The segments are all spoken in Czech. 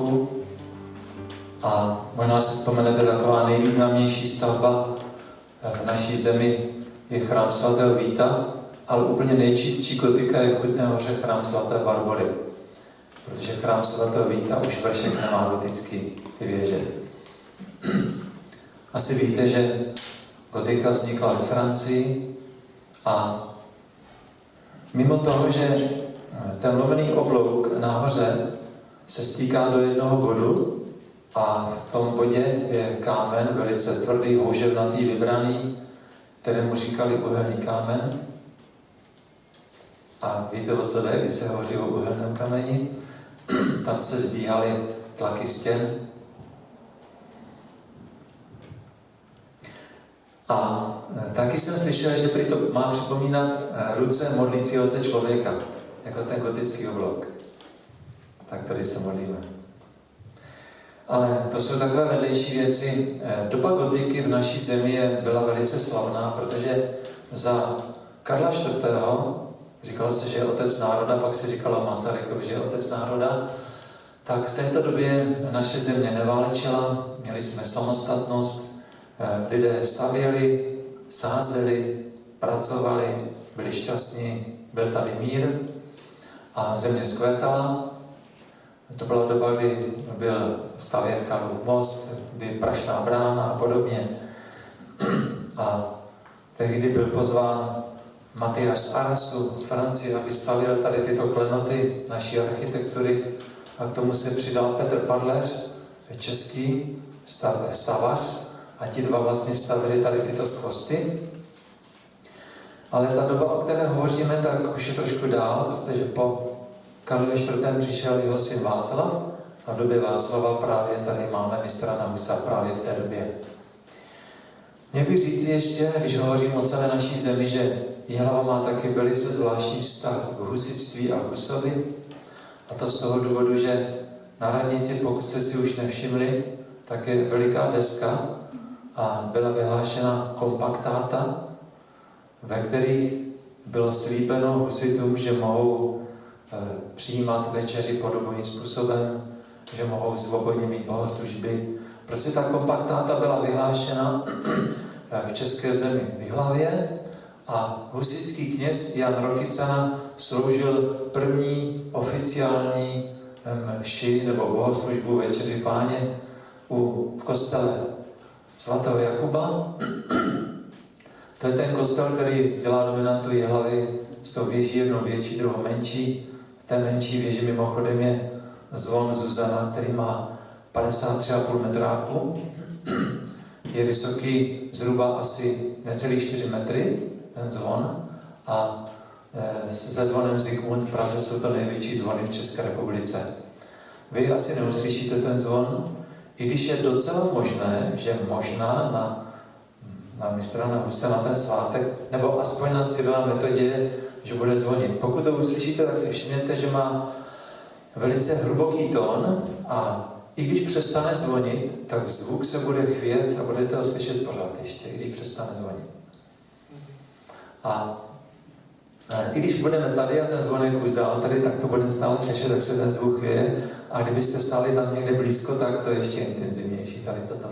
Polsku a možná si vzpomenete, taková nejvýznamnější stavba v naší zemi je chrám svatého Víta, ale úplně nejčistší gotika je v Kutné Hoře chrám svaté Barbory, protože chrám svatého Víta už vršek nemá gotický ty věže. Asi víte, že gotika vznikla ve Francii a mimo toho, že ten lomený oblouk nahoře se stýká do jednoho bodu a v tom bodě je kámen velice tvrdý, houževnatý, vybraný, kterému říkali uhelný kámen. A víte, o co jde, když se hovoří o uhelném kameni? Tam se zbíhaly tlaky stěn. A taky jsem slyšel, že prý to má připomínat ruce modlícího se člověka, jako ten gotický oblouk. Tak tady se modlíme. Ale to jsou takové vedlejší věci. Doba gotiky v naší zemi byla velice slavná, protože za Karla IV. Říkalo se, že je otec národa, pak se říkalo Masarykovi, že je otec národa, tak v této době naše země neválčila, měli jsme samostatnost, lidé stavěli, sázeli, pracovali, byli šťastní, byl tady mír a země zkvétala. To byla doba, kdy byl stavěn Karlův most, kdy Prašná brána a podobně. A tehdy byl pozván Matyáš z Arasu, z Francie, aby stavěl tady tyto klenoty naší architektury. A k tomu se přidal Petr Padleř, český stavař, a ti dva vlastně stavili tady tyto skvosty. Ale ta doba, o které hovoříme, tak už je trošku dál, protože po Karlovi IV. Přišel jeho syn Václav a v době Václava právě tady máme mistra na Husa právě v té době. Měl bych říct ještě, když hovořím o celé naší zemi, že Jihlava má taky velice zvláštní vztah k husitství a k Husovi. A to z toho důvodu, že na radnici, pokud jste si už nevšimli, tak je veliká deska a byla vyhlášena kompaktáta, ve kterých bylo slíbeno husitům, že mohou přijímat večeři podobným způsobem, že mohou svobodně mít bohoslužby. Prostě ta kompaktáta byla vyhlášena v české zemi v Jihlavě a husitský kněz Jan Rokycana sloužil první oficiální mši nebo bohoslužbu večeři Páně v kostele svatého Jakuba. To je ten kostel, který dělá dominantu Jihlavy, z toho věží jednou větší, druhou menší. V té menší věži mimochodem je zvon Zuzana, který má 53,5 metráku. Je vysoký zhruba asi necelý 4 metry, ten zvon. A se zvonem Zikmund v Praze jsou to největší zvony v České republice. Vy asi neuslyšíte ten zvon, i když je docela možné, že možná na mistra na Husa na ten svátek, nebo aspoň na Cyrila Metoděje, že bude zvonit. Pokud to uslyšíte, tak si všimněte, že má velice hluboký tón a i když přestane zvonit, tak zvuk se bude chvět a budete ho slyšet pořád ještě, i když přestane zvonit. A i když budeme tady a ten zvonek už dál tady, tak to budeme stále slyšet, tak se ten zvuk chvěje. A kdybyste stáli tam někde blízko, tak to je ještě intenzivnější tady toto.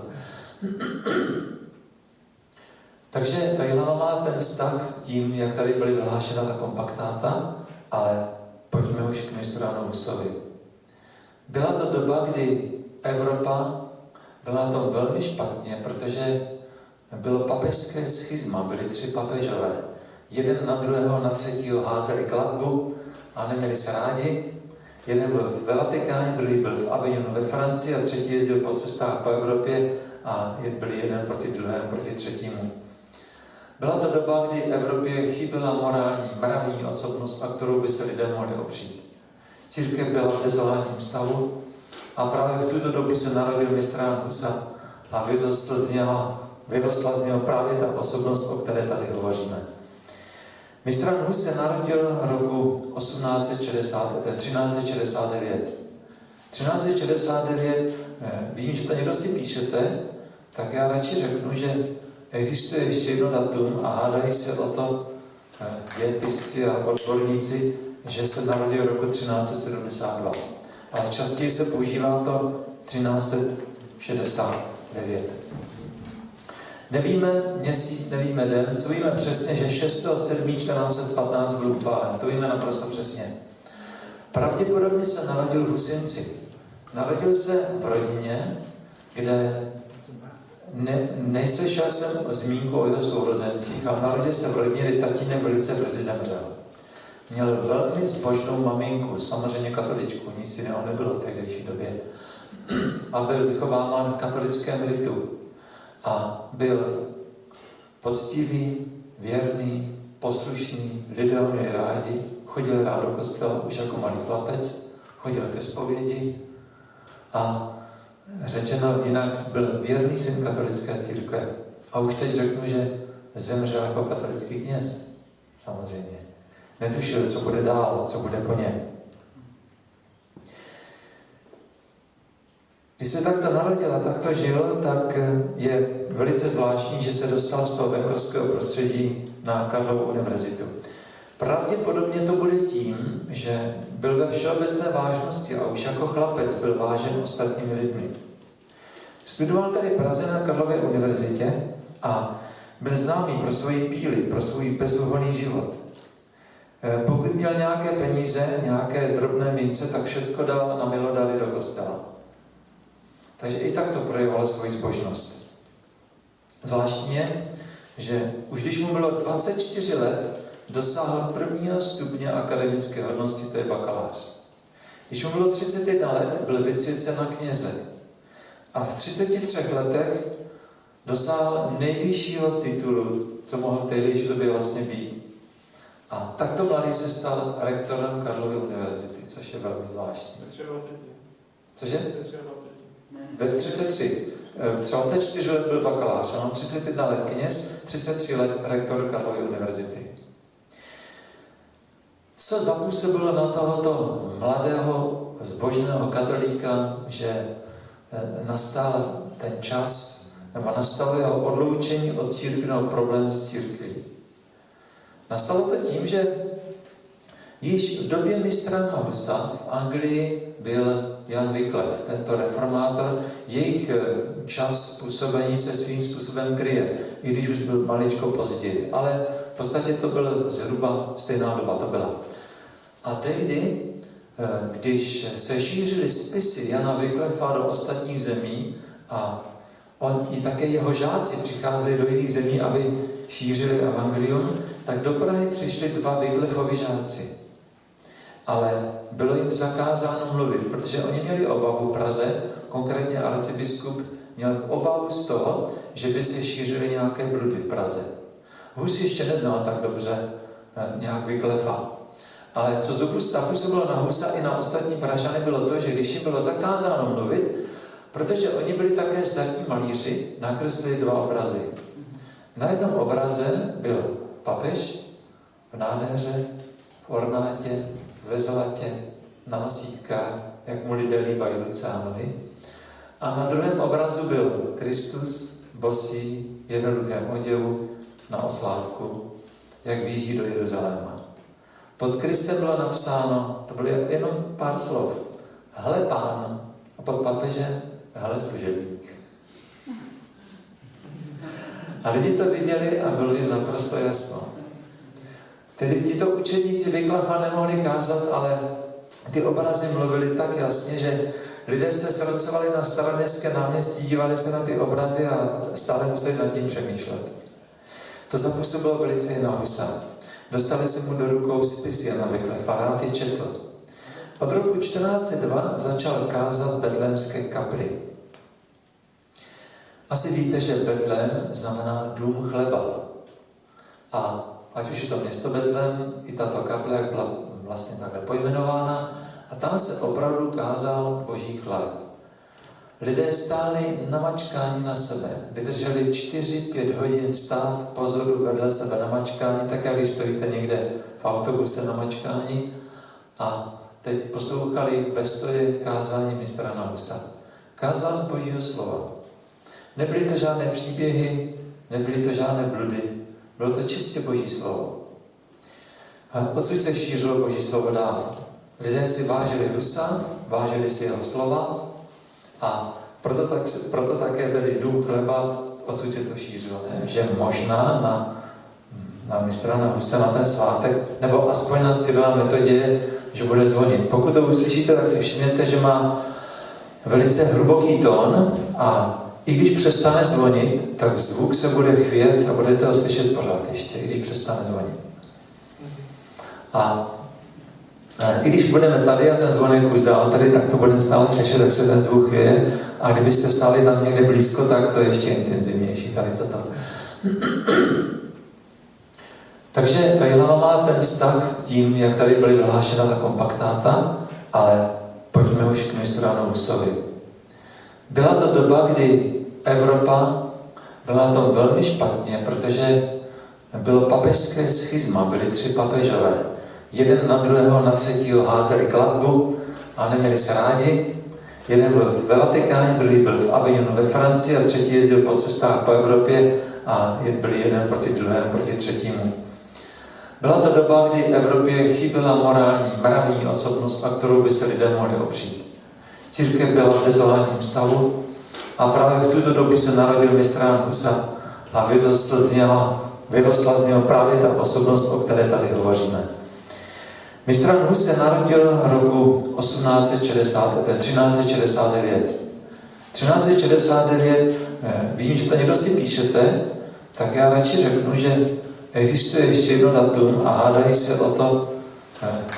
Takže ta Jihlava má ten vztah tím, jak tady byly vyhlášena ta kompaktáta, ale pojďme už k mistru Janu Husovi. Byla to doba, kdy Evropa byla na tom velmi špatně, protože bylo papežské schizma, byli 3 papežové. Jeden na druhého, na třetího házeli kladbu a neměli se rádi. Jeden byl ve Vatikáně, druhý byl v Avignonu ve Francii a třetí jezdil po cestách po Evropě a byli jeden proti druhému, proti třetímu. Byla to doba, kdy Evropě chyběla morální, mravní osobnost, a kterou by se lidé mohli opřít. Církev byla v dezolátním stavu a právě v tuto dobu se narodil mistr Jan Husa a vyrostla z něho právě ta osobnost, o které tady hovoříme. Mistr Jan Hus se narodil roku 1369. 1369, vím, že to někdo si píšete, tak já radši řeknu, že existuje ještě jedno datum a hádají se o to dějepisci a odborníci, že se narodil roku 1372. ale častěji se používá to 1369. Nevíme měsíc, nevíme den, co víme přesně, že 6.7.1415 byl upálen, to víme naprosto přesně. Pravděpodobně se narodil v Husinci. Narodil se v rodině, kde neslyšel jsem zmínku o jeho sourozencích, ale narodil se v rodině, kdy tatínek velice brzy zemřel. Měl velmi zbožnou maminku, samozřejmě katoličku, nic jiného nebylo v tehdejší době. A byl vychováván v katolickém ritu. A byl poctivý, věrný, poslušný, lidé ho měli rádi, chodil rád do kostela už jako malý chlapec, chodil ke zpovědi a řečeno jinak byl věrný syn katolické církve. A už teď řeknu, že zemřel jako katolický kněz. Samozřejmě. Netušil, co bude dál, co bude po něm. Když se takto narodil a takto žil, tak je velice zvláštní, že se dostal z toho venkovského prostředí na Karlovu univerzitu. Pravděpodobně to bude tím, že byl ve všeobecné vážnosti a už jako chlapec byl vážen ostatními lidmi. Studoval tady v Praze na Karlově univerzitě a byl známý pro svoji píli, pro svůj bezúhonný život. Pokud měl nějaké peníze, nějaké drobné mince, tak všecko dal na milodary do kostela. Takže i tak to projevoval svoji zbožnost. Zvláštní je, že už když mu bylo 24 let, dosáhl prvního stupně akademické hodnosti, to je bakalář. Když mu bylo 31 let, byl vysvěcen na kněze. A v 33 letech dosáhl nejvyššího titulu, co mohl v tehdejší době vlastně být. A takto mladý se stal rektorem Karlovy univerzity, což je velmi zvláštní. Cože? Ve 33. V 24 let byl bakalář, a 31 let kněz, 33 let rektor Karlovy univerzity. Co zapůsobilo na tohoto mladého, zbožného katolíka, že nastal ten čas, nebo nastalo jeho odloučení od církve, nebo problém s církví? Nastalo to tím, že již v době mistra Husa v Anglii byl Jan Wycliffe, tento reformátor. Jejich čas působení se svým způsobem kryje, i když už byl maličko později. Ale v podstatě to byl zhruba stejná doba, to byla. A tehdy, když se šířily spisy Jana Wycliffa do ostatních zemí a i také jeho žáci přicházeli do jiných zemí, aby šířili evangelium, tak do Prahy přišli 2 Wycliffovi žáci. Ale bylo jim zakázáno mluvit, protože oni měli obavu v Praze, konkrétně arcibiskup měl obavu z toho, že by se šířily nějaké bludy v Praze. Hus ještě neznal tak dobře nějak Wycliffa. Ale co zapůsobilo na Husa i na ostatní Pražany, bylo to, že když jim bylo zakázáno mluvit, protože oni byli také zdatní malíři, nakreslili 2 obrazy. Na jednom obraze byl papež v nádheře, v ornátě, ve zlatě, na nosítkách, jak mu lidé líbají ruce a nohy. A na druhém obrazu byl Kristus, bosý, v jednoduchém oděvu, na oslátku, jak výjíždí do Jeruzaléma. Pod Kristem bylo napsáno, to bylo jenom pár slov, hele Pán, a pod papežem, hele služebník. A lidi to viděli a bylo jim naprosto jasno. Tedy tito učeníci Wycliffa nemohli kázat, ale ty obrazy mluvili tak jasně, že lidé se srocovali na Staroměstské náměstí, dívali se na ty obrazy a stále museli nad tím přemýšlet. To zapůsobilo velice i na Husa. Dostali se mu do rukou spisy Jana Wycliffa, rád je četl. Od roku 1402 začal kázat v betlémské kapli. Asi víte, že Betlém znamená dům chleba. A ať už je to město Betlém, i tato kaple, jak byla vlastně takhle pojmenována, a tam se opravdu kázal boží chléb. Lidé stáli namačkáni na sebe, vydrželi 4-5 hodin stát pozoru vedle sebe namačkáni, tak jak když stojíte někde v autobuse namačkáni a teď poslouchali ve stoje kázání mistra Husa. Kázal z božího slova. Nebyly to žádné příběhy, nebyly to žádné bludy, bylo to čistě boží slovo. A odsud se šířilo boží slovo dál. Lidé si vážili Husa, vážili si jeho slova a proto také tedy dům chleba odsud se to šířilo, ne? Že možná na mistra na Husa na ten svátek, nebo aspoň na Cyrila Metoděje, že bude zvonit. Pokud to uslyšíte, tak si všimněte, že má velice hluboký tón a i když přestane zvonit, tak zvuk se bude chvět a budete ho slyšet pořád ještě, i když přestane zvonit. A i když budeme tady a ten zvonek už dál tady, tak to budeme stále slyšet, tak se ten zvuk chvěje. A kdybyste stáli tam někde blízko, tak to je ještě intenzivnější tady toto. Takže Vejlava má ten vztah tím, jak tady byly vyhlášena ta kompaktáta, ale pojďme už k mistru Janu Husovi. Byla to doba, kdy Evropa byla na tom velmi špatně, protože bylo papežské schizma, byli 3 papežové. Jeden na druhého, na třetího házeli kladbu a neměli se rádi. Jeden byl ve Vatikáně, druhý byl v Avignonu ve Francii a třetí jezdil po cestách po Evropě a byli jeden proti druhému, proti třetímu. Byla to doba, kdy Evropě chyběla morální, mravní osobnost, a kterou by se lidé mohli opřít. Církev byla v dezolátním stavu a právě v tuto dobu se narodil mistr Jan Husa a vyrostla z něho právě ta osobnost, o které tady hovoříme. Mistr Jan Hus se narodil roku 1369. 1369, vím, že to někdo si píšete, tak já radši řeknu, že existuje ještě jedno datum a hádají se o to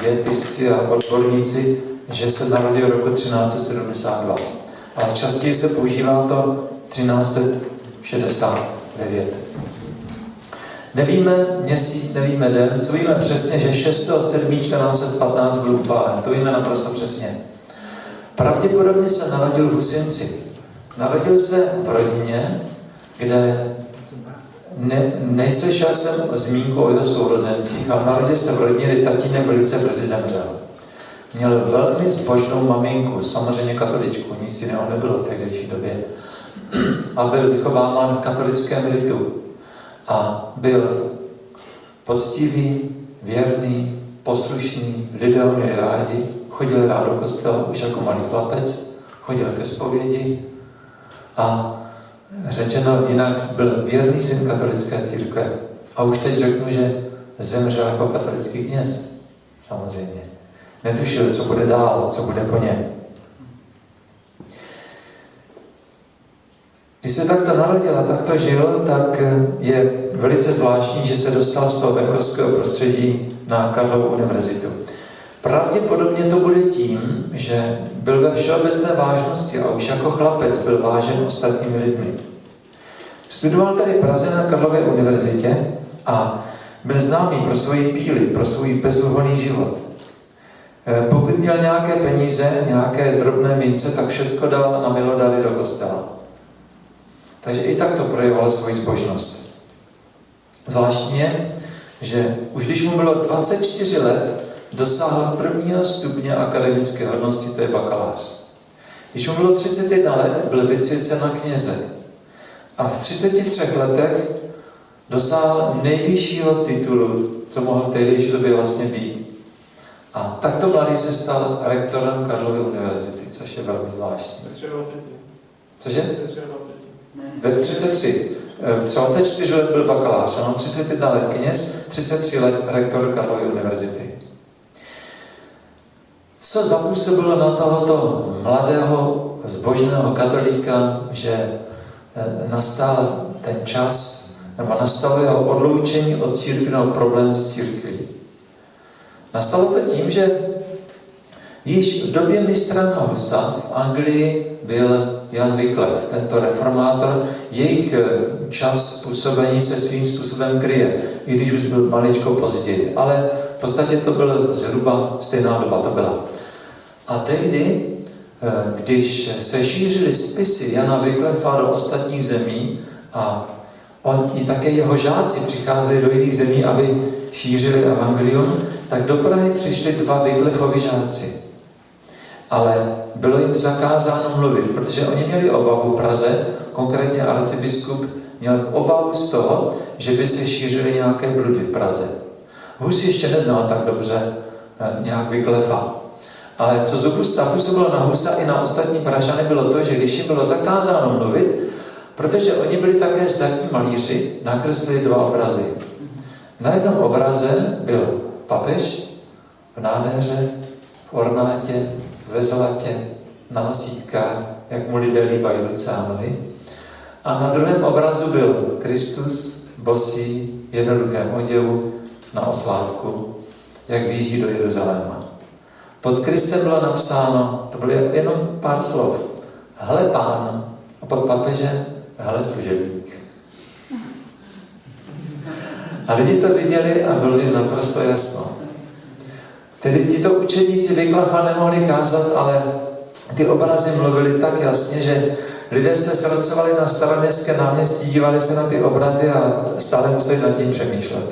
dějepisci a odborníci, že se narodil roku 1372. Ale častěji se používá to 1369. Nevíme měsíc, nevíme den, co víme přesně, že 6.7.1415 byl upálen. To víme naprosto přesně. Pravděpodobně se narodil v Husinci. Narodil se v rodině, kde neslyšel jsem zmínku o jeho sourozencích, ale narodil se v rodině, kdy tatínek velice brzy zemřel. Měl velmi zbožnou maminku, samozřejmě katoličku, nic jiného nebylo v tehdejší době. A byl vychováván v katolickém ritu. A byl poctivý, věrný, poslušný, lidé ho měli rádi, chodil rád do kostela už jako malý chlapec, chodil ke zpovědi a řečeno jinak byl věrný syn katolické církve. A už teď řeknu, že zemřel jako katolický kněz, samozřejmě. Netušil, co bude dál, co bude po něm. Když se takto narodil a takto žil, tak je velice zvláštní, že se dostal z toho venkovského prostředí na Karlovu univerzitu. Pravděpodobně to bude tím, že byl ve všeobecné vážnosti a už jako chlapec byl vážen ostatními lidmi. Studoval tady v Praze na Karlově univerzitě a byl známý pro svoji píli, pro svůj bezúhonný život. Pokud měl nějaké peníze, nějaké drobné mince, tak všecko dal na milodary do kostela. Takže i tak to projevoval svoji zbožnost. Zvláštní je, že už když mu bylo 24 let, dosáhl 1. stupně akademické hodnosti, to je bakalář. Když mu bylo 31 let, byl vysvěcen na kněze. A v 33 letech dosáhl nejvyššího titulu, co mohl v tehdejší době vlastně být. A takto mladý se stal rektorem Karlovy univerzity, což je velmi zvláštní. Ve 23. Cože? Ve 23. Ve 33. V 24 let byl bakalář, a 31 let kněz, 33 let rektor Karlovy univerzity. Co zapůsobilo na tohoto mladého, zbožného katolíka, že nastal ten čas, nebo nastalo jeho odloučení od církve, nebo problém s církví? Nastalo to tím, že již v době mistra Husa v Anglii byl Jan Wycliffe, tento reformátor. Jejich čas působení se svým způsobem kryje, i když už byl maličko později. Ale v podstatě to byla zhruba stejná doba, to byla. A tehdy, když se šířily spisy Jana Wycliffa do ostatních zemí a i také jeho žáci přicházeli do jiných zemí, aby šířili evangelium, tak do Prahy přišli 2 Wycliffovi žáci. Ale bylo jim zakázáno mluvit, protože oni měli obavu v Praze, konkrétně arcibiskup měl obavu z toho, že by se šířily nějaké bludy v Praze. Hus ještě neznal tak dobře nějak Wycliffa. Ale co zapůsobilo na Husa i na ostatní Pražany, bylo to, že když jim bylo zakázáno mluvit, protože oni byli také zdatní malíři, nakreslili 2 obrazy. Na jednom obraze byl papež v nádheře, v ornátě, ve zlatě, na nosítkách, jak mu lidé líbají ruce a nohy. A na druhém obrazu byl Kristus, bosý, v jednoduchém oděvu, na oslátku, jak výjíždí do Jeruzaléma. Pod Kristem bylo napsáno, to bylo jenom pár slov, hele Pán, a pod papežem, hele služebník. A lidi to viděli a bylo jim naprosto jasno. Tedy tito učedníci Vyklafa nemohli kázat, ale ty obrazy mluvili tak jasně, že lidé se srocovali na Staroměstské náměstí, dívali se na ty obrazy a stále museli nad tím přemýšlet.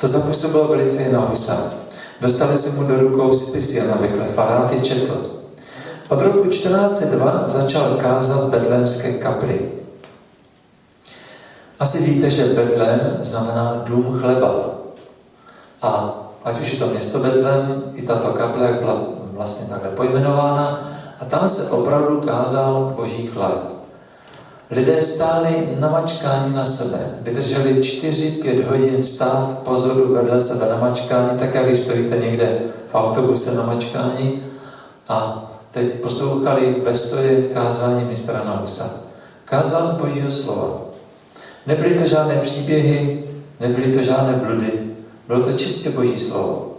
To zapůsobilo velice i na Husa. Dostali se mu do rukou spisy Jana Wyklefa, rád je četl. Od roku 1402 začal kázat v betlémské kapli. Asi víte, že Betlém znamená dům chleba. A ať už je to město Betlém, i tato kaple, jak byla vlastně takhle pojmenována, a tam se opravdu kázal boží chléb. Lidé stáli namačkáni na sebe. Vydrželi 4-5 hodin stát pozoru vedle sebe namačkáni, tak jak když stojíte někde v autobuse namačkáni a teď poslouchali ve stoje kázání mistra Husa. Kázal z božího slova. Nebyly to žádné příběhy, nebyly to žádné bludy, bylo to čistě boží slovo.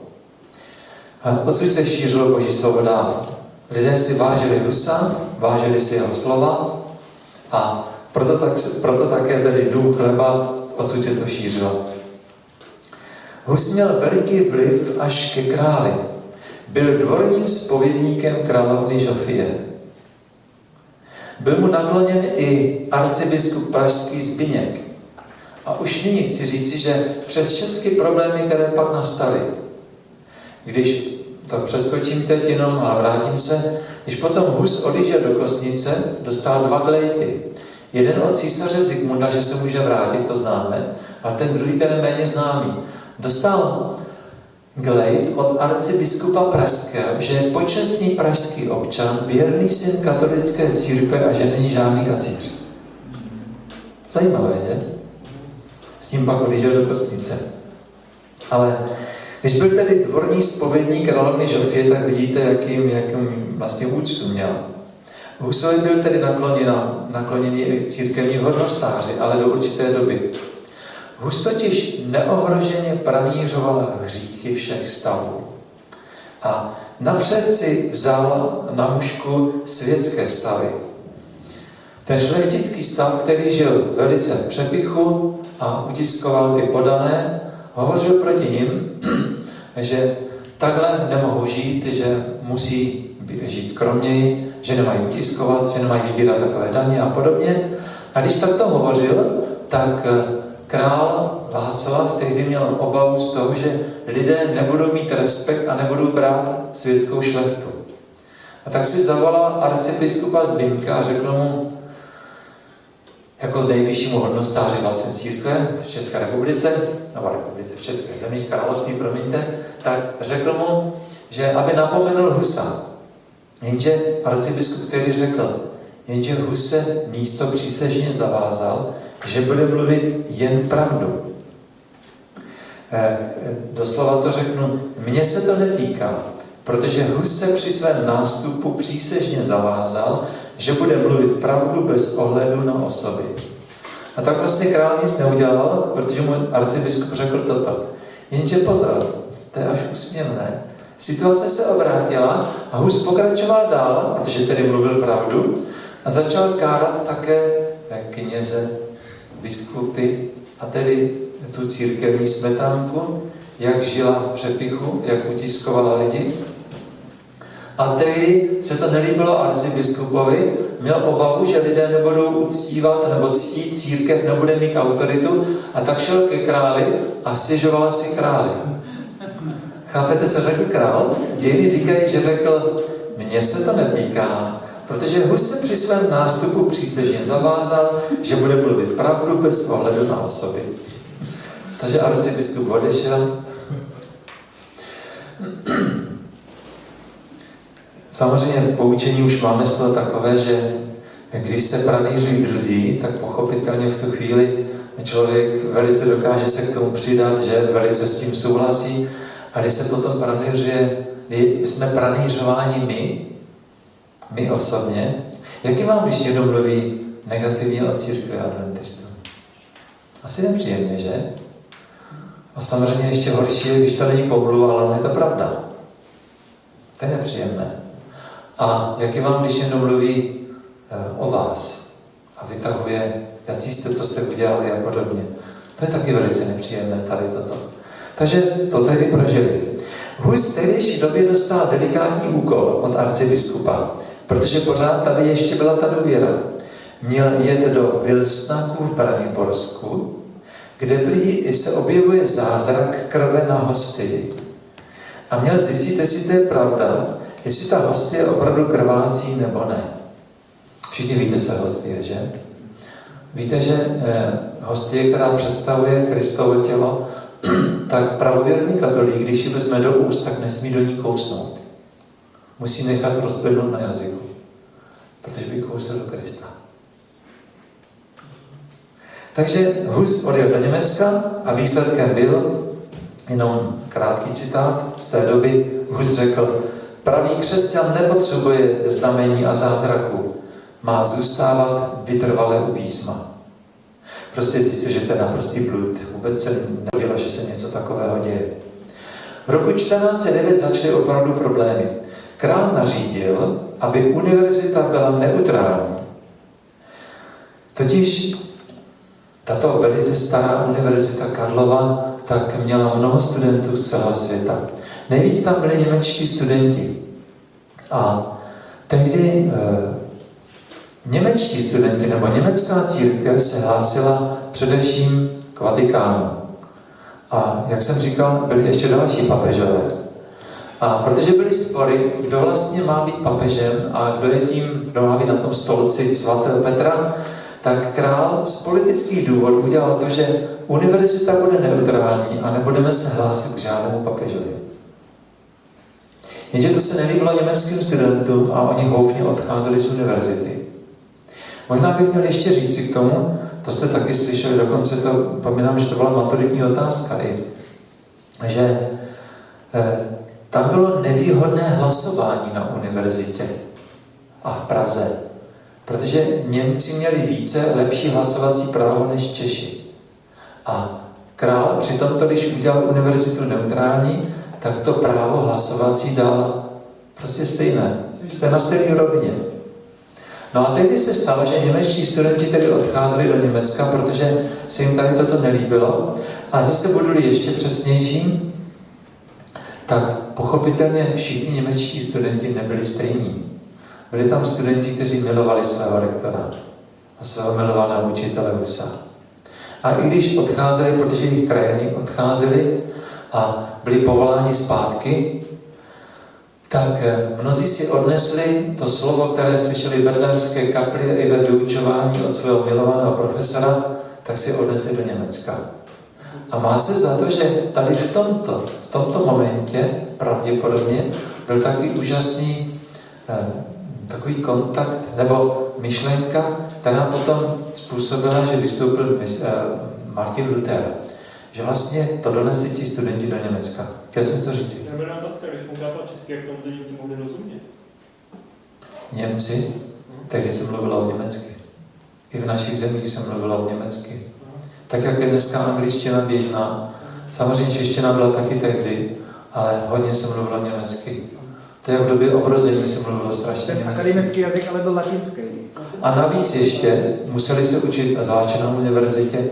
A odsud se šířilo boží slovo dál. Lidé si vážili Husa, vážili si jeho slova a proto také tedy dům chleba odsud se to šířilo. Hus měl veliký vliv až ke králi. Byl dvorním zpovědníkem královny Žofie. Byl mu nakloněn i arcibiskup pražský Zbyněk. A už nyní chci říci, že přes všechny problémy, které pak nastaly, když to přeskočím teď jenom a vrátím se, když potom Hus odjížděl do Kosnice, dostal 2 glejty. Jeden od císaře Zikmunda, že se může vrátit, to známe, ale ten druhý, ten je méně známý. Dostal glejt od arcibiskupa pražského, že je počestný pražský občan, věrný syn katolické církve a že není žádný kacíř. Zajímavé, že? S tím pak odjížděl do Kosnice. Ale když byl tedy dvorní zpovědník královny Žofie, tak vidíte, jakým vlastně úctu měl. Husovi byl tedy nakloněný i církevní hodnostáři, ale do určité doby. Hus totiž neohroženě pranířoval hříchy všech stavů. A napřed si vzal na mužku světské stavy. Ten šlechtický stav, který žil velice v přepichu a utiskoval ty podané, hovořil proti nim, že takhle nemohou žít, že musí žít skromněji, že nemají utiskovat, že nemají vybírat takové daně a podobně. A když takto hovořil, tak král Václav tehdy měl obavu z toho, že lidé nebudou mít respekt a nebudou brát světskou šlechtu. A tak si zavolal arcibiskupa Zbyňka a řekl mu, jako nejvyššímu hodnostáři vlastně církve v České republice, v České zemi, království, promiňte, tak řekl mu, že aby napomenul Husa. Jenže arcibiskup který řekl, jenže Hus se místo přísežně zavázal, že bude mluvit jen pravdu. Doslova to řeknu, mně se to netýká, protože Hus se při svém nástupu přísežně zavázal, že bude mluvit pravdu bez ohledu na osoby. A tak vlastně král nic neudělal, protože mu arcibiskup řekl toto. Jenže pozor, to je až úsměvné. Situace se obrátila a Hus pokračoval dál, protože tedy mluvil pravdu, a začal kárat také kněze, biskupy a tedy tu církevní smetánku, jak žila v přepichu, jak utiskovala lidi. A tehdy se to nelíbilo arcibiskupovi, měl obavu, že lidé nebudou uctívat nebo ctít církev, nebude mít autoritu, a tak šel ke králi a stěžoval si králi. Chápete, co řekl král? Dějiny říkají, že řekl, mně se to netýká, protože Hus se při svém nástupu přísežně zavázal, že bude mluvit pravdu bez ohledu na osoby. Takže arcibiskup odešel. Samozřejmě poučení už máme z toho takové, že když se pranýřují druzí, tak pochopitelně v tu chvíli člověk velice dokáže se k tomu přidat, že velice s tím souhlasí. A když se potom pranýřuje, jsme pranýřováni my osobně, jaký vám, když někdo mluví negativně o církvi adventistů? Asi nepříjemně, že? A samozřejmě ještě horší je, když to není pomluva, ale je to pravda. To je nepříjemné. A jaký vám, když někdo mluví o vás a vytahuje, jací jste, co jste udělali a podobně. To je taky velice nepříjemné tady toto. Takže to tehdy prožili. Hus v tehdejší době dostal delikátní úkol od arcibiskupa, protože pořád tady ještě byla ta důvěra. Měl jet do Vilsnaku v Braniborsku, kde prý se objevuje zázrak krve na hostii. A měl zjistit, jestli to je pravda, jestli ta hostie je opravdu krvácí nebo ne. Všichni víte, co je hostie, že? Víte, že hostie, která představuje Kristovo tělo, tak pravověrný katolík, když ji vezme do úst, tak nesmí do ní kousnout. Musí nechat rozplynout na jazyku, protože by kousl do Krista. Takže Hus odjel do Německa a výsledkem byl, jenom krátký citát z té doby, Hus řekl, pravý křesťan nepotřebuje znamení a zázraku, má zůstávat vytrvale u písma. Prostě zjistil, že to je naprostý blud. Vůbec se nevědělo, že se něco takového děje. V roku 1409 začaly opravdu problémy. Král nařídil, aby univerzita byla neutrální. Totiž tato velice stará univerzita Karlova tak měla mnoho studentů z celého světa. Nejvíc tam byli němečtí studenti. A tehdy němečtí studenti nebo německá církev se hlásila především k Vatikánu. A jak jsem říkal, byli ještě další papežové. A protože byly spory, kdo vlastně má být papežem a kdo je tím, kdo má být na tom stolci svatého Petra, tak král z politických důvodů udělal to, že univerzita bude neutrální a nebudeme se hlásit k žádnému papežovi. Jenže to se nelíbilo německým studentům a oni houfně odcházeli z univerzity. Možná bych měl ještě říci k tomu, to jste taky slyšeli, dokonce to, pomínám, že to byla maturitní otázka i, že tam bylo nevýhodné hlasování na univerzitě a v Praze, protože Němci měli více lepší hlasovací právo než Češi. A král přitom to, když udělal univerzitu neutrální, tak to právo hlasovací dal prostě stejné. Jste na stejné rovině. No a tehdy se stalo, že němečtí studenti tedy odcházeli do Německa, protože se jim tady toto nelíbilo. A zase budu-li ještě přesnější, tak pochopitelně všichni němečtí studenti nebyli stejní. Byli tam studenti, kteří milovali svého rektora a svého milovaného učitele Husa. A i když odcházeli, protože jejich krajiny odcházeli a byli povoláni zpátky, tak mnozí si odnesli to slovo, které slyšeli v betlémské kapli i ve vyučování od svého milovaného profesora, tak si odnesli do Německa. A má se za to, že tady v tomto momentě pravděpodobně byl taky úžasný takový kontakt nebo myšlenka, která potom způsobila, že vystoupil Martin Luther. Že vlastně to donesli ti studenti do Německa. Chtěl jsem co říci? Nebyla otázka, když mu kázal česky, jak tomu Němci mohli rozumět? Němci? Tehdy se mluvilo o německy. I v našich zemích se mluvilo o německy. Tak jak je dneska angličtina běžná. Samozřejmě čeština byla taky tehdy, ale hodně se mluvilo německy. To je v době obrození se mluvilo strašně německy. Akademický jazyk ale byl latinský. A navíc ještě museli se učit, zvláště na univerzitě,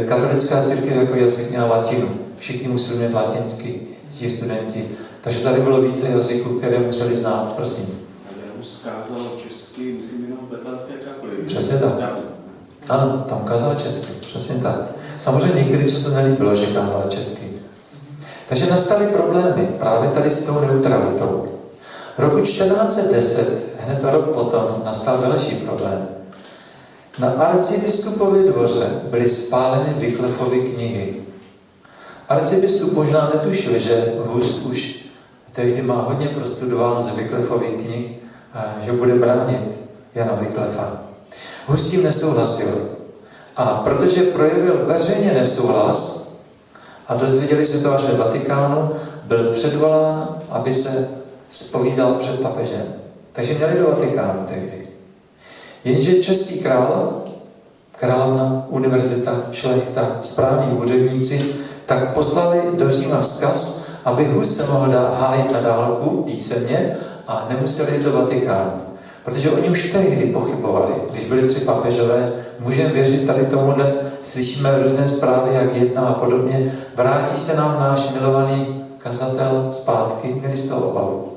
katolická církev jako jazyk měla latinu. Všichni museli mít latinsky, ti studenti. Takže tady bylo více jazyků, které museli znát. Prosím. A Hus kázal česky, myslím, jenom v betlémské kapli. Přesně tak. Ano, tam kázal česky. Přesně tak. Samozřejmě některým se to nelíbilo, že kázal česky. Takže nastaly problémy právě tady s tou neutralitou. V roku 1410, hned rok potom, nastal další problém. Na arcibiskupově dvoře byly spáleny Wyclifovy knihy. Arcibiskup možná netušil, že Hus už tehdy má hodně prostudováno z Wyclifových knih, že bude bránit Jana Wyclifa. Hus s tím nesouhlasil. A protože projevil veřejně nesouhlas a dozvěděli se to až ve Vatikánu, byl předvolán, aby se zpovídal před papežem. Takže měli do Vatikánu tehdy. Jenže český král, královna, univerzita, šlechta, správní úředníci, tak poslali do Říma vzkaz, aby Hus se mohl hájit na dálku písemně a nemuseli jít do Vatikánu. Protože oni už tehdy pochybovali, když byli 3 papežové, můžeme věřit tady tomuhle, slyšíme různé zprávy, jak jedná a podobně, vrátí se nám náš milovaný kazatel zpátky, měli z toho obavu.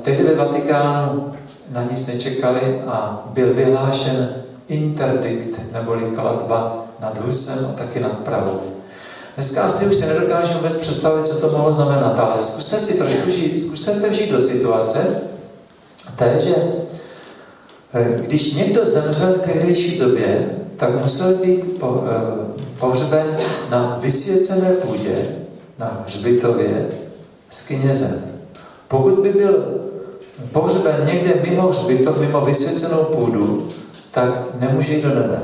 Tehdy ve Vatikánu na nic nečekali a byl vyhlášen interdikt, neboli klatba nad Husem a taky nad Prahou. Dneska asi už si nedokážeme vůbec představit, co to mohlo znamenat, ale zkuste se vžít do situace, že když někdo zemřel v tehdejší době, tak musel být pohřben na vysvěcené půdě, na hřbitově s knězem. Pokud by byl pohřben někde mimo hřbitov, mimo vysvěcenou půdu, tak nemůže jít do nebe.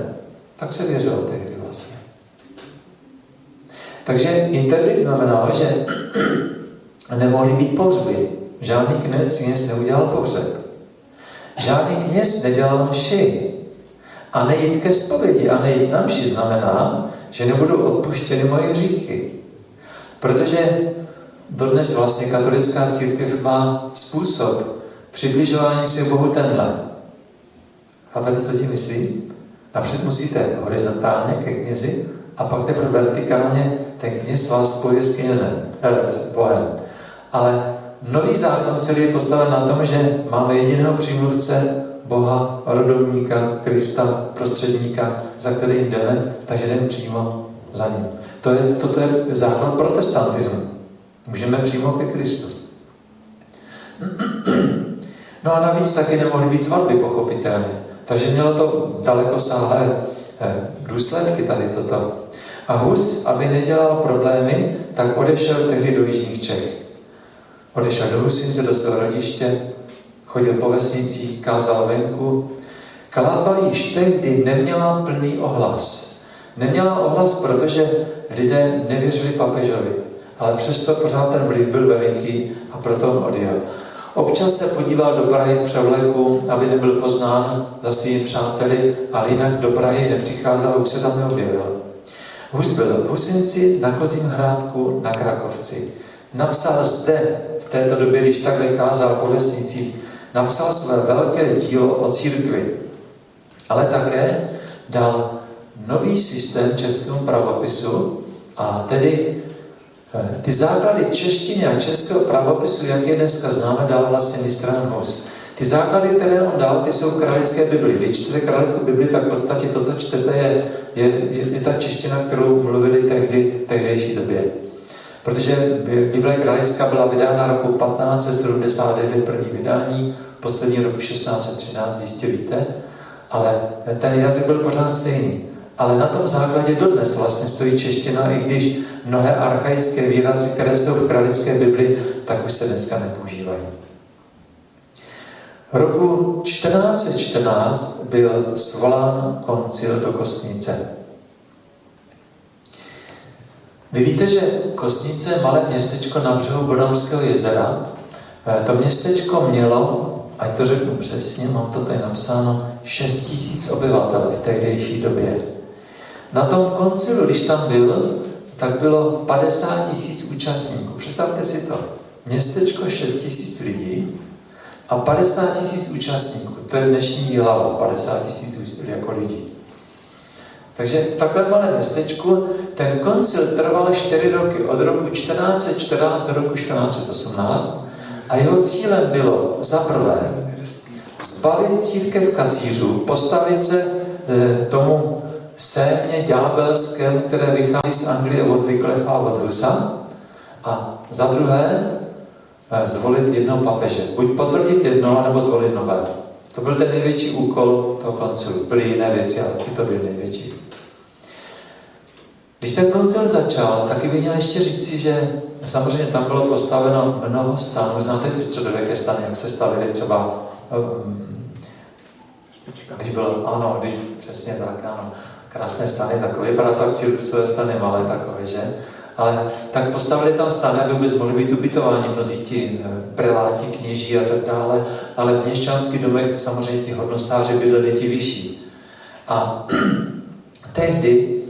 Tak se věřilo tehdy vlastně. Takže interdikt znamenalo, že nemohly být pohřby. Žádný kněz neudělal pohřeb. Žádný kněz nedělal mši. A nejít ke zpovědi a nejít na mši znamená, že nebudou odpuštěny moje hříchy. Protože dodnes vlastně katolická církev má způsob přibližování se Bohu tenhle. Chápete, co tím myslím? Napřed musíte horizontálně ke knězi a pak teprve vertikálně ten kněz vás spojuje s knězem, s Bohem. Ale nový zákon celý je postaven na tom, že máme jediného přímluvce Boha, rodovníka, Krista, prostředníka, za kterým jdeme, takže jdeme přímo za ním. Toto je základ protestantismu. Můžeme přímo ke Kristu. No a navíc taky nemohly být svatby, pochopitelně. Takže mělo to dalekosáhlé důsledky tady toto. A Hus, aby nedělal problémy, tak odešel tehdy do jižních Čech. Odešel do Husince, do svého rodiště, chodil po vesnicích, kázal venku. Klatba již tehdy neměla plný ohlas. Neměla ohlas, protože lidé nevěřili papežovi, ale přesto pořád ten vliv byl veliký a proto on odjel. Občas se podíval do Prahy převleku, aby nebyl poznán za svými přáteli, ale jinak do Prahy nepřicházel, už se tam neobjevil. Hus byl v Husinci, na Kozím Hrádku, na Krakovci. Napsal zde, v této době, když takhle kázal po vesnicích, napsal své velké dílo o církvi. Ale také dal nový systém českému pravopisu a tedy ty základy češtiny a českého pravopisu, jak je dneska známe, dal vlastně mistr Hus. Ty základy, které on dal, ty jsou v Kralické Bibli. Když čtete Kralickou Bibli, tak v podstatě to, co čtete, je ta čeština, kterou mluvili tehdy v tehdejší době. Protože Bible Kralická byla vydána roku 1579, první vydání, poslední roku 1613, jistě víte, ale ten jazyk byl pořád stejný. Ale na tom základě dodnes vlastně stojí čeština, i když mnohé archaické výrazy, které jsou v Kralické Bibli, tak už se dneska nepoužívají. Roku 1414 byl svolán koncil do Kostnice. Vy víte, že Kostnice je malé městečko na břehu Bodamského jezera. To městečko mělo, ať to řeknu přesně, mám to tady napsáno, 6 000 obyvatel v tehdejší době. Na tom koncilu, když tam byl, tak bylo 50 000 účastníků. Představte si to. Městečko 6 000 lidí a 50 000 účastníků. To je dnešní Jihlava, 50 000 jako lidí. Takže v takovém malém městečku ten koncil trval 4 roky, od roku 1414 do roku 1418 a jeho cílem bylo za prvé zbavit církev kacířů, postavit se tomu sémě ďábelskému, které vychází z Anglie od Wyclifa a od Husa, a za druhé zvolit jednoho papeže. Buď potvrdit jednoho, nebo zvolit nového. To byl ten největší úkol toho koncilu. Byly jiné věci, ale to byly největší. Když ten koncil začal, taky bych měl ještě říci, že samozřejmě tam bylo postaveno mnoho stanů. Znáte ty středověké stany, jak se stavily třeba, když bylo, ano, když přesně tak, ano, krásné stany, takové, vypadá to jak cirkusové stany, malé takové, že? Ale tak postavili tam stany, aby vůbec mohli být ubytováni mnozí ti preláti, kněží a tak dále, ale v měšťanských domech samozřejmě ti hodnostáři bydleli ti vyšší. A tehdy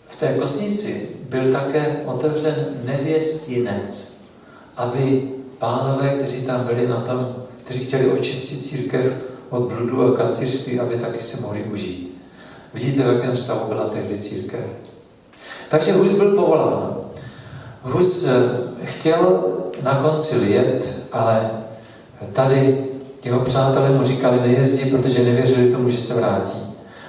v té kosnici byl také otevřen nevěstinec, aby pánové, kteří tam byli na tom, kteří chtěli očistit církev od bludu a kacířství, aby taky si mohli užít. Vidíte, v jakém stavu byla tehdy církev. Takže Hus byl povolán. Hus chtěl na koncil jet, ale tady jeho přátelé mu říkali, nejezdí, protože nevěřili tomu, že se vrátí.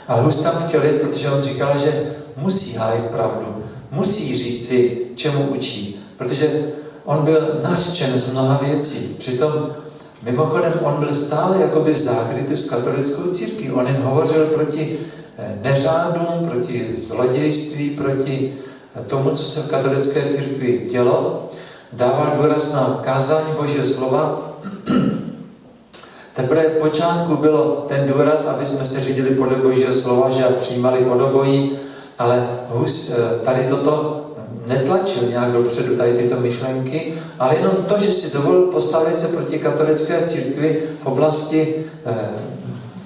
Ale Hus tam chtěl jet, protože on říkal, že musí hájit pravdu, musí říci, čemu učí, protože on byl nařčen z mnoha věcí. Přitom mimochodem on byl stále jakoby v zákrytu s katolickou církví. On jen hovořil proti neřádům, proti zlodějství, proti tomu, co se v katolické církvi dělo. Dával důraz na kázání Božího slova. Teprve v počátku bylo ten důraz, aby jsme se řídili podle Božího slova, že přijímali podobojí, ale Hus tady toto netlačil nějak dopředu, tady tyto myšlenky, ale jenom to, že si dovolil postavit se proti katolické církvi v oblasti,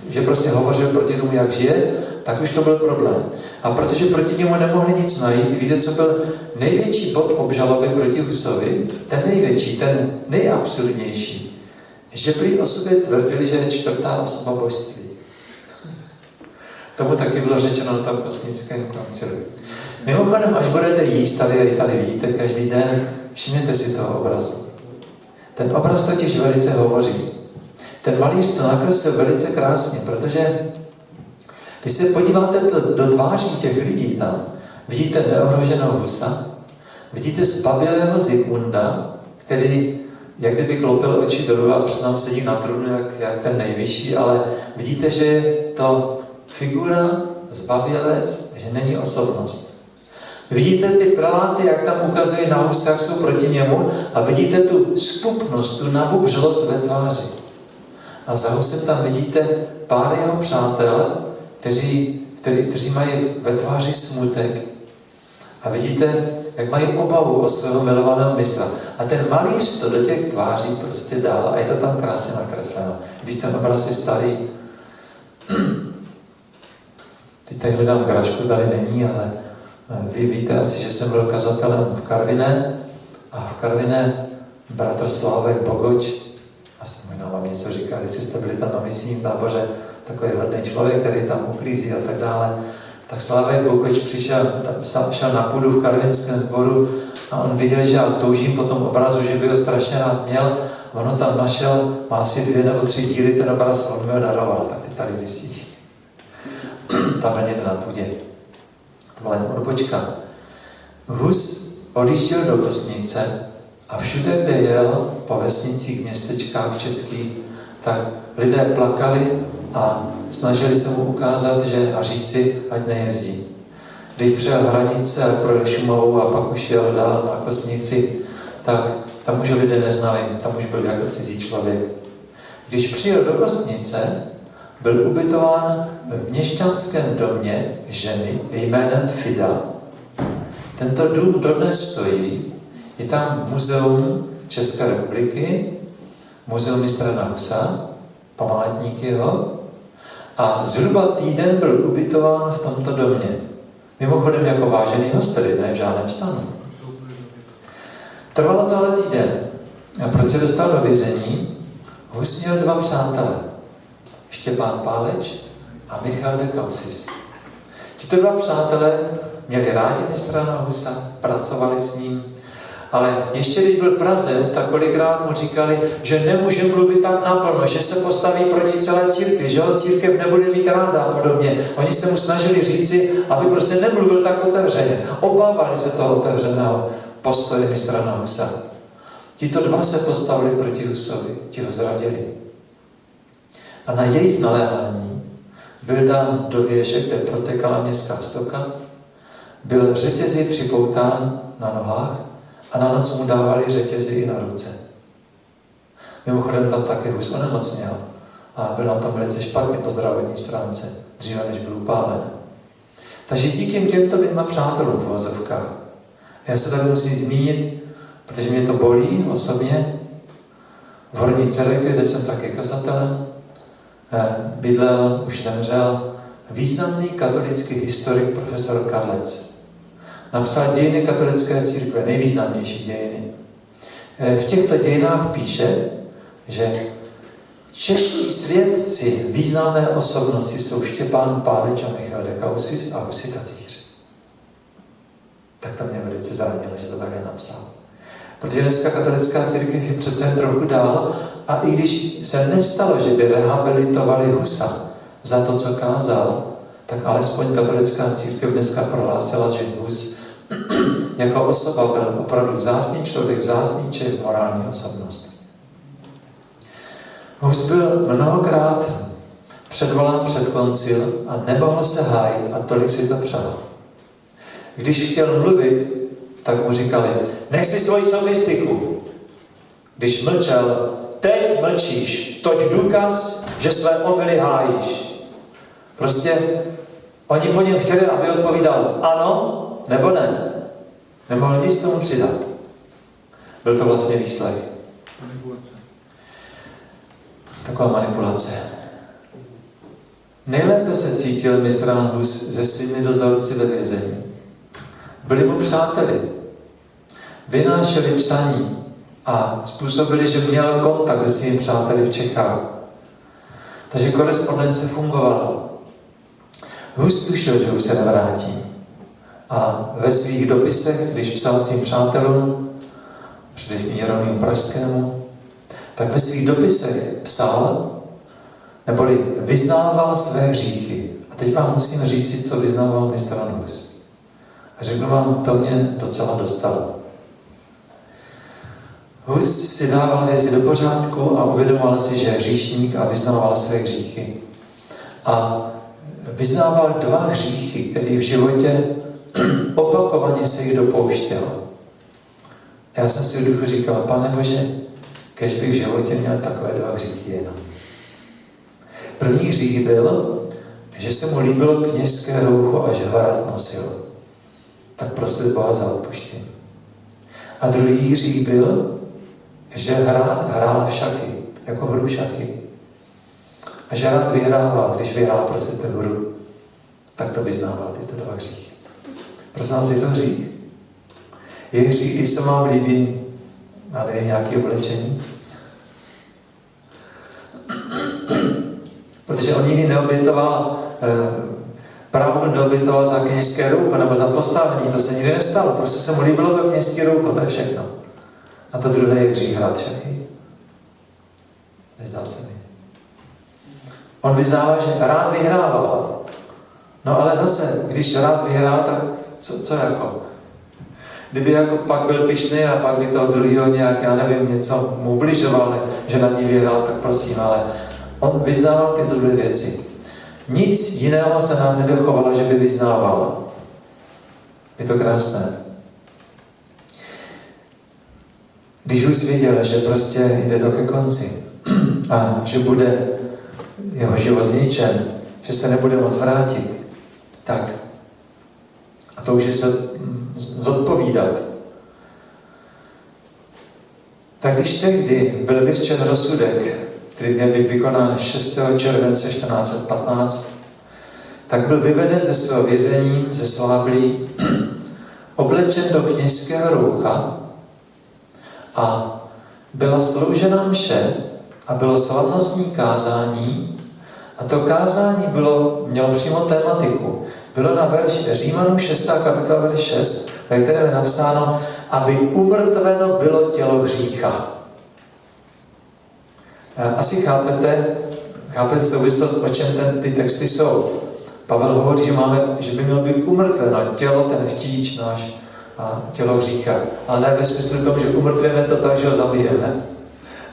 že prostě hovořil proti tomu, jak žije, tak už to byl problém. A protože proti němu nemohli nic najít, víte, co byl největší bod obžaloby proti Husovi? Ten největší, ten nejabsurdnější. Že prý o sobě tvrdili, že je čtvrtá osoba božství. Tomu taky bylo řečeno na tom kosnickém koncilu. Mimochodem, až budete jíst, tady vidíte každý den, všimněte si toho obrazu. Ten obraz totiž velice hovoří. Ten malíř to nakreslil velice krásně, protože když se podíváte do tváří těch lidí tam, vidíte neohroženou Husa, vidíte zbabilého Zikmunda, který jak kdyby klopil oči dolů a přitom sedí na trůnu jak ten nejvyšší, ale vidíte, že je to figura, zbabilec, že není osobnost. Vidíte ty preláty, jak tam ukazují na Husa, jak jsou proti němu a vidíte tu spupnost, tu nabubřelost ve tváři. A za Husem tam vidíte pár jeho přátel, kteří mají ve tváři smutek. A vidíte, jak mají obavu o svého milovaného mistra. A ten malíř to do těch tváří prostě dal a je to tam krásně nakresleno. Když ten obraz je starý, teď tady hledám Grašku, tady není, ale vy víte asi, že jsem byl kazatelem v Karviné a v Karviné bratr Slávek Bogoč, asi možná vám něco říkal, jestli jste byli tam na misijním táboře, takový hodný člověk, který tam uklízí a tak dále, tak Slávek Bogoč šel na půdu v karvinském sboru a on viděl, že já toužím po tom obrazu, že by ho strašně rád měl. Ono tam našel, má asi 2 nebo 3 díly, ten obraz, on mi ho daroval, tak ty tady visí. Tam někde na půdě. To byla jen odbočka. Hus odjížděl do Kosnice a všude, kde jel, po vesnicích, městečkách českých, tak lidé plakali a snažili se mu ukázat, že a říci, ať nejezdí. Když přijel hranice a projel Šumavou a pak už jel dál na Kosnici, tak tam už lidé neznali, tam už byl jako cizí člověk. Když přijel do Kosnice, byl ubytován v měšťanském domě ženy jménem Fida. Tento dům dodnes stojí, je tam muzeum České republiky, muzeum mistra Husa, památník jeho, a zhruba týden byl ubytován v tomto domě. Mimochodem jako vážený host, tedy ne v žádném stanu. Trvalo to ale týden. A proč se dostal do vězení? Hus měl 2 přátelé. Štěpán Páleč a Michal de Kausis. Tito 2 přátelé měli rádi mistra Husa, pracovali s ním, ale ještě když byl v Praze, tak kolikrát mu říkali, že nemůže mluvit tak naplno, že se postaví proti celé církvi, že ho církev nebude mít ráda a podobně. Oni se mu snažili říci, aby prostě nemluvil tak otevřeně. Obávali se toho otevřeného postoje mistra Husa. Tito 2 se postavili proti Husovi, ti ho zradili. A na jejich naléhání byl dán do věže, kde protekala městská stoka, byl řetězy připoután na nohách a na noc mu dávali řetězy i na ruce. Mimochodem tam také Hus onemocněl a byl na tom velice špatně po zdravotní stránce, dříve než byl upálen. Takže díky těmto dvěma přátelům v uvozovkách. Já se tady musím zmínit, protože mě to bolí osobně. V Horní Cerekvi, kde jsem taky kazatelem, bydlel, už zemřel, významný katolický historik profesor Karlec. Napsal Dějiny katolické církve, nejvýznamnější dějiny. V těchto dějinách píše, že čeští svědci významné osobnosti jsou Štěpán Pálič a Michal de Kausis a Husy Kacíř. Tak to mě velice zranilo, že to takhle napsal. Protože dneska katolická církev je přece jen trochu dál a i když se nestalo, že by rehabilitovali Husa za to, co kázal, tak alespoň katolická církev dneska prohlásila, že Hus jako osoba byl opravdu vzácný člověk, vzácný Čech, morální osobnost. Hus byl mnohokrát předvolán před koncil a nemohl se hájit a tolik si to přál. Když chtěl mluvit, tak mu říkali, nech si svoji sofistiku. Když mlčel, teď mlčíš, toť důkaz, že své omyly hájíš. Prostě oni po něm chtěli, aby odpovídal ano nebo ne. Nemohl nic tomu přidat. Byl to vlastně výslech. Taková manipulace. Nejlépe se cítil mistr Hus se svými dozorci ve vězení. Byli mu přáteli. Vynášeli psaní a způsobili, že měl kontakt se svými přáteli v Čechách. Takže korespondence fungovala. Hus tušil, že už se nevrátí. A ve svých dopisech, když psal svým přátelům, především Jeronýmu Pražskému, tak ve svých dopisech psal, neboli vyznával své hříchy. A teď vám musím říct, co vyznával mistr Hus. A řeknu vám, to mě docela dostalo. Hus si dával věci do pořádku a uvědomoval si, že je hříšník a vyznával své hříchy. A vyznával 2 hříchy, které v životě opakovaně se jich dopouštěl. Já jsem si v duchu říkal, Pane Bože, kež bych v životě měl takové 2 hříchy jenom. První hřích byl, že se mu líbilo kněžské roucho a že ho rád nosil. Tak prosil Boha za odpuštění. A druhý hřích byl, že rád hrál v šachy, jako hru šachy. A že rád vyhrával, když vyhrál prostě tu hru, tak to vyznával tyto 2 hříchy. Prosím vás, je to hřích? Je hřích, když se vám líbí, já nevím, nějaké oblečení? Protože on nikdy neobětoval, pravdu neobětoval za kněžské roucho nebo za postavení, to se nikdy nestalo. Prostě se mu líbilo to kněžské roucho, to je všechno. A to druhé je hřích hrát šachy. Nezdal se mi. On vyznává, že rád vyhrával. No ale zase, když rád vyhrál, tak co jako? Kdyby jako pak byl pyšný a pak by toho druhého nějak, já nevím, něco mu ubližoval, že nad ní vyhrál, tak prosím, ale on vyznával tyto 2 věci. Nic jiného se nám nedochovalo, že by vyznával. Je to krásné. Když už věděl, že prostě jde to ke konci a že bude jeho život zničen, že se nebude moc vrátit, tak a to už je se zodpovídat. Tak když tehdy byl vyřčen rozsudek, který měl být vykonán 6. července 1415, tak byl vyveden ze svého vězení, ze Sláblí, oblečen do kněžského roucha a byla sloužena mše a bylo slavnostní kázání a to kázání mělo přímo tématiku. Bylo na verš Římanům 6. kapitola verš 6, ve kterém je napsáno, aby umrtveno bylo tělo hřícha. Asi chápete souvislost, o čem ty texty jsou. Pavel hovoří, že by mělo být umrtveno tělo, ten chtíč náš, a tělo hřícha. Ale ne ve smyslu tomu, že umrtvíme to tak, že ho zabijeme.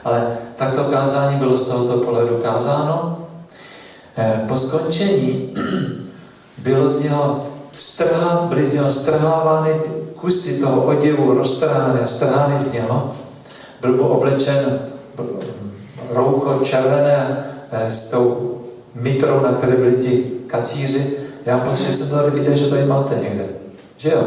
Ale takto kázání bylo z tohoto pohledu kázáno. Po skončení bylo z něho byly z něho strhávány kusy toho oděvu, roztrhány a strhány z něho. Byl mu oblečen roucho červené s tou mitrou, na které byli ti kacíři. Já pocit, že jsem to tady viděl, že tady máte někde. Že jo?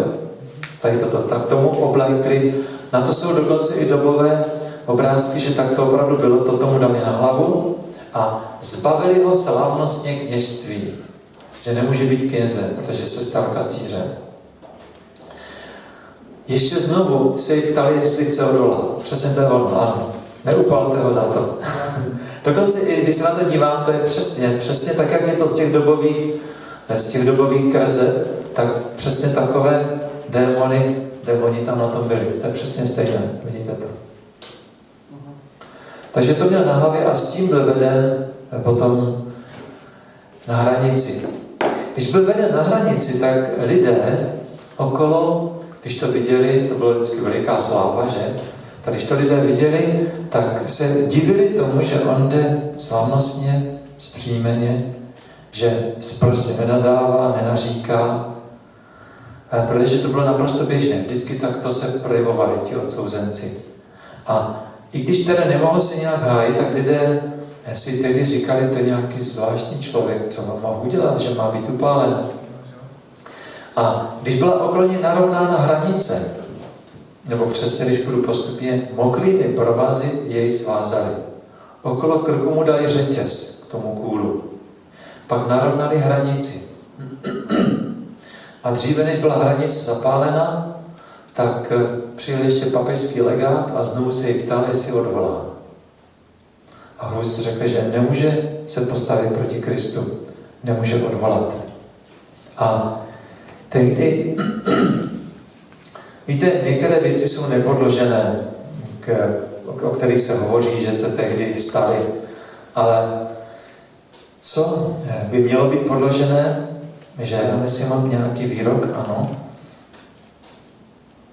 Tady toto. Tak tomu oblékli. Na to jsou dokonce i dobové obrázky, že tak to opravdu bylo. To tomu dali na hlavu a zbavili ho slavnostně kněžství. Že nemůže být knězem, protože se stal kacířem. Ještě znovu se jí ptali, jestli chce odvolat. Přesně to je ono, ano. Neupalte ho za to. Dokonce i když se na to dívám, to je přesně tak, jak je to z těch dobových kreseb, tak přesně takové démoni tam na tom byli. To je přesně stejné, vidíte to. Takže to měl na hlavě a s tím byl veden potom na hranici. Když byl veden na hranici, tak lidé okolo, když to viděli, to byla vždycky veliká sláva, že? Tak když to lidé viděli, tak se divili tomu, že on jde slavnostně, zpříjmeně, že prostě nenadává, nenaříká, protože to bylo naprosto běžné. Vždycky takto se projevovali ti odsouzenci. A i když teda nemohl se nějak hájit, tak lidé si tehdy říkali, to je nějaký zvláštní člověk, co on mohl udělat, že má být upálen. A když byla okolo něj narovnána hranice, nebo přesně, když budu postupně, mokrými provazy jej svázali. Okolo krku mu dali řetěz k tomu kůlu. Pak narovnali hranici. A dříve, než byla hranice zapálena, tak přijel ještě papežský legát a znovu se jí ptal, jestli odvolá. A Hus řekl, že nemůže se postavit proti Kristu, nemůže odvolat. A tehdy, víte, některé věci jsou nepodložené, o kterých se hovoří, že se tehdy staly, ale co by mělo být podložené, že jestli mám nějaký výrok, ano,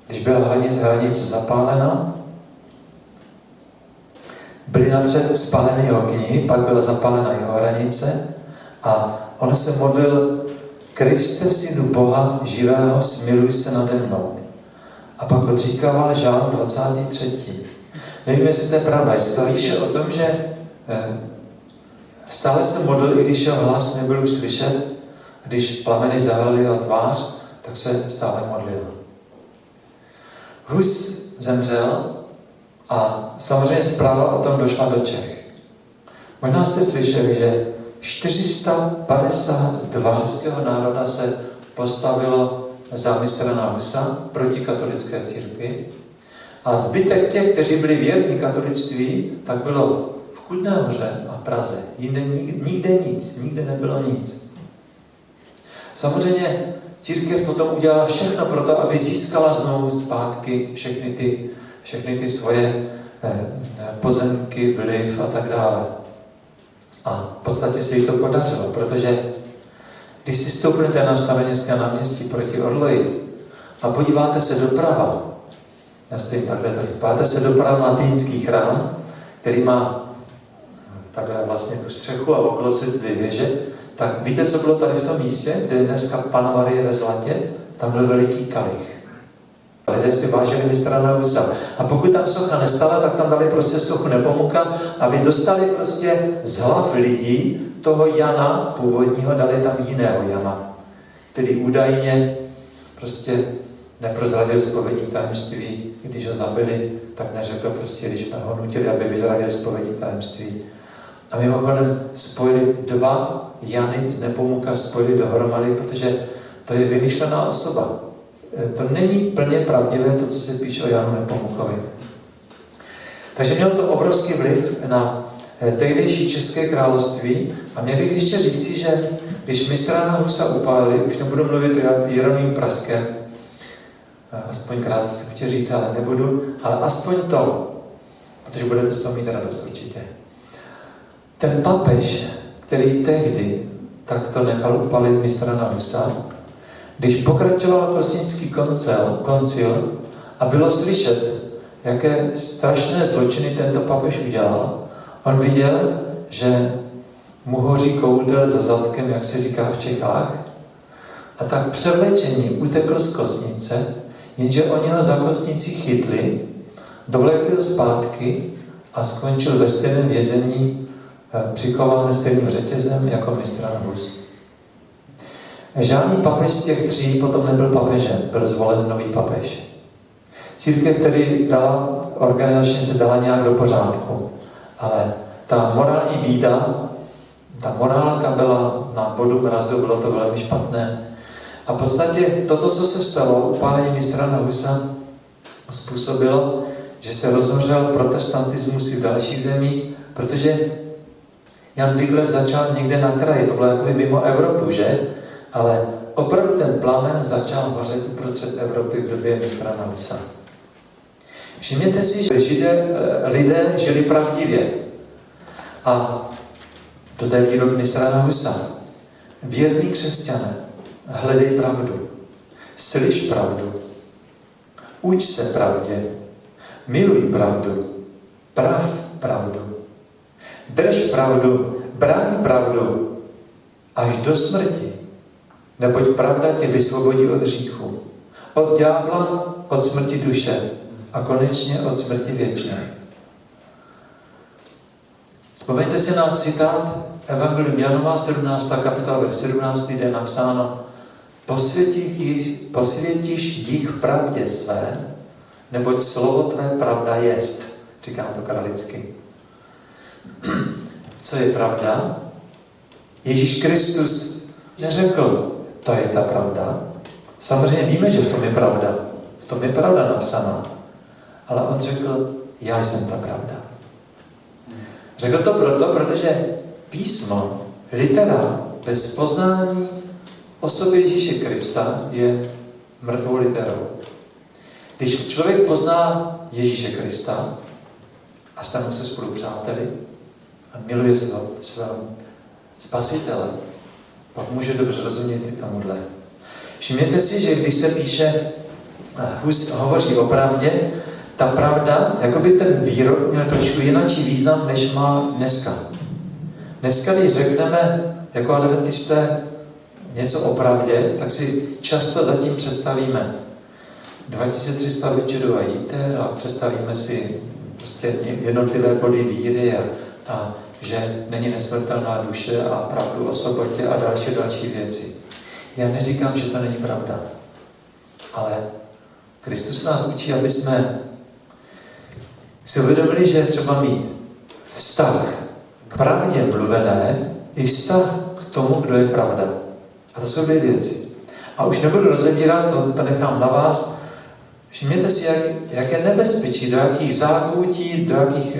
když byla hranice zapálena, byly napřed spáleny jeho knihy, pak byla zapálena jeho hranice a on se modlil: Kriste, synu Boha živého, smiluj se nade mnou. A pak odříkával Žálm 23. Nevím, jestli to je pravda, jestli to píše o tom, že stále se modlil, i když jeho hlas nebyl už slyšet, když plameny zahalily jeho tvář, tak se stále modlil. Hus zemřel a samozřejmě zpráva o tom došla do Čech. Možná jste slyšeli, že 452 českého národa se postavilo za mistra Husa proti katolické církvi a zbytek těch, kteří byli věrní katolictví, tak bylo v Kutné Hoře a Praze. Nikde nic, nikde nebylo nic. Samozřejmě církev potom udělala všechno pro to, aby získala znovu zpátky všechny ty svoje pozemky, vliv a tak dále. A v podstatě se jí to podařilo, protože když si stoupnete na Staroměstské náměstí proti Orloji a podíváte se doprava, já stojím takhle, podíváte se doprava na Týnský chrám, který má takhle vlastně tu střechu a okolo se dvě věže, tak víte, co bylo tady v tom místě, kde je dneska Panna Marie ve zlatě? Tam byl veliký kalich. Lidé si vážili mistra Husa. A pokud tam socha nestala, tak tam dali prostě sochu Nepomuka, aby dostali prostě z hlav lidí toho Jana původního, dali tam jiného Jana, který údajně prostě neprozradil zpovědní tajemství. Když ho zabili, tak neřekl prostě, když ho nutili, aby vyzradil zpovědní tajemství. A mimochodem spojili dva Jany z Nepomuka, spojili dohromady, protože to je vymyšlená osoba. To není plně pravdivé, to, co se píše o Janu Nepomukovi. Takže mělo to obrovský vliv na tehdejší České království a měl bych ještě říci, že když mistra Husa upálili, už nebudu mluvit o Jeroným Pražském, aspoň krátce si chtěl říct, ale nebudu, ale aspoň to, protože budete z toho mít radost určitě. Ten papež, který tehdy takto nechal upalit mistra Husa, když pokračoval Kosnický koncil a bylo slyšet, jaké strašné zločiny tento papež udělal, on viděl, že mu hoří koudel za zadkem, jak se říká v Čechách, a tak převlečení utekl z kostnice, jenže oni ho za kostnici chytli, dovlekli ho zpátky a skončil ve stejném vězení, přikován stejným řetězem jako mistr Hus. Žádný papež z těch tří potom nebyl papežem, byl zvolen nový papež. Církev tedy organizačně se dala nějak do pořádku, ale ta morální bída, ta morálka byla na bodu mrazu, bylo to velmi špatné. A v podstatě toto, co se stalo, upálení mistra Husa, způsobilo, že se rozhořel protestantismus i v dalších zemích, protože Jan Wigler začal někde na kraji, to bylo jako mimo Evropu, že? Ale opravdu ten plamen začal hořet uprostřed Evropy v době mistra Husa. Všimněte si, že lidé žili pravdivě. A to je výrok mistra Husa. Věrní křesťané, hledej pravdu, slyš pravdu, uč se pravdě, miluj pravdu, prav pravdu, drž pravdu, bráň pravdu až do smrti, neboť pravda tě vysvobodí od hříchu, od ďábla, od smrti duše a konečně od smrti věčné. Vzpomeňte si na citát Evangelium Janova, 17. kapitola, verš 17, kde je napsáno: posvětíš jich v pravdě své, neboť slovo tvé pravda jest. Říkám to kralicky. Co je pravda? Ježíš Kristus neřekl, to je ta pravda. Samozřejmě víme, že v tom je pravda. V tom je pravda napsaná. Ale on řekl, já jsem ta pravda. Řekl to proto, protože písmo, litera, bez poznání osoby Ježíše Krista je mrtvou literou. Když člověk pozná Ježíše Krista a stanou se spolupřáteli a miluje svého spasitele, pak může dobře rozumět i tomuhle. Všimněte si, že když se píše, Hus hovoří o pravdě, ta pravda, jakoby ten výrok měl trošku jináčí význam, než má dneska. Dneska, když řekneme jako adventisté něco o pravdě, tak si často zatím představíme 2300 večerů a jíter a představíme si prostě jednotlivé body víry a že není nesmrtelná duše a pravdu o sobotě a další věci. Já neříkám, že to není pravda, ale Kristus nás učí, aby jsme si uvědomili, že je třeba mít vztah k pravdě mluvené i vztah k tomu, kdo je pravda. A to jsou dvě věci. A už nebudu rozebírat, to nechám na vás. Všimněte si, jak je nebezpečí, do jakých zákoutí, do jakých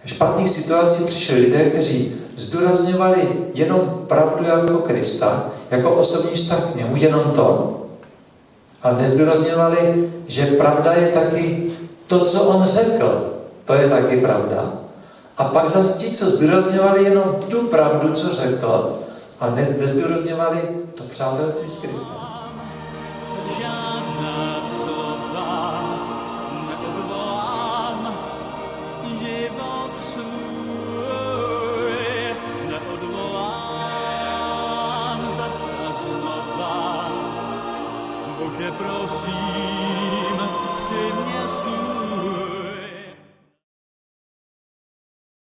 špatných situací přišli lidé, kteří zdůrazňovali jenom pravdu jako Krista, jako osobní vztah k němu, jenom to, ale nezdůrazňovali, že pravda je taky to, co on řekl, to je taky pravda. A pak zase ti, co zdůrazňovali jenom tu pravdu, co řekl, a nezdůrazňovali to přátelství s Kristem.